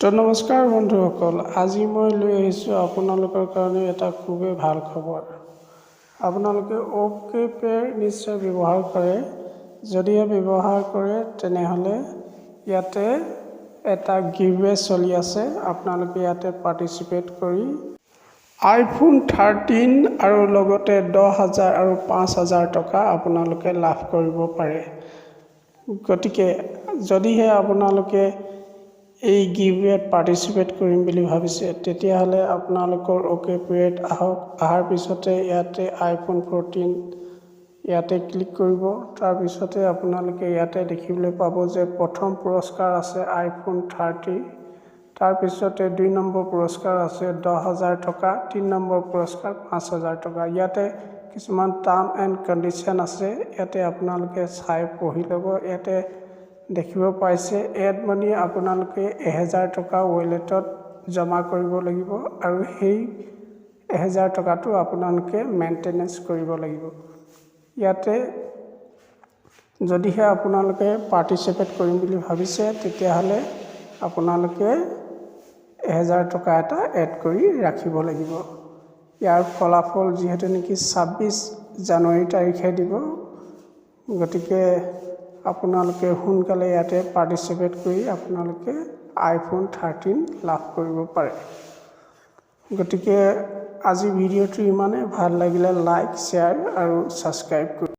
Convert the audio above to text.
তো নমস্কাৰ বন্ধুসকল, আজি মই লৈ আহিছোঁ আপোনালোকৰ কাৰণে এটা খুবেই ভাল খবৰ। আপোনালোকে অ'কে পে' নিশ্চয় ব্যৱহাৰ কৰে। যদিহে ব্যৱহাৰ কৰে তেনেহ'লে ইয়াতে এটা গিভৱে চলি আছে। আপোনালোকে ইয়াতে পাৰ্টিচিপেট কৰি iPhone 13 আৰু লগতে 10,000 আৰু 5,000 টকা আপোনালোকে লাভ কৰিব পাৰে। গতিকে যদিহে আপোনালোকে এই গিভৱেত পাৰ্টিচিপেট কৰিম বুলি ভাবিছে তেতিয়াহ'লে আপোনালোকৰ অ'কে পে'ত আহক। অহাৰ পিছতে ইয়াতে iPhone 14 ইয়াতে ক্লিক কৰিব। তাৰপিছতে আপোনালোকে ইয়াতে দেখিবলৈ পাব যে প্ৰথম পুৰস্কাৰ আছে iPhone 30, তাৰপিছতে 2 নম্বৰ পুৰস্কাৰ আছে 10,000 টকা, 3 নম্বৰ পুৰস্কাৰ 5,000 টকা। ইয়াতে কিছুমান টাৰ্ম এণ্ড কণ্ডিশ্যন আছে, ইয়াতে আপোনালোকে চাই পঢ়ি ল'ব। ইয়াতে দেখিব পাইছে এড মানি আপোনালোকে 1,000 টকা ৱালেটত জমা কৰিব লাগিব আৰু সেই 1,000 টকাটো আপোনালোকে মেইনটেনেঞ্চ কৰিব লাগিব। ইয়াতে যদিহে আপোনালোকে পাৰ্টিচিপেট কৰিম বুলি ভাবিছে তেতিয়াহ'লে আপোনালোকে 1,000 টকা এটা এড কৰি ৰাখিব লাগিব। ইয়াৰ ফলাফল যিহেতু নেকি 26 জানুৱাৰী তাৰিখে দিব, গতিকে আপোনালোকে সোনকালে ইয়াতে পাৰ্টিচিপেট কৰি আপোনালোকে iPhone 13 লাভ কৰিব পাৰে। গতিকে আজি ভিডিঅ'টো ইমানে। ভাল লাগিলে লাইক, শ্বেয়াৰ আৰু ছাবস্ক্ৰাইব কৰিব।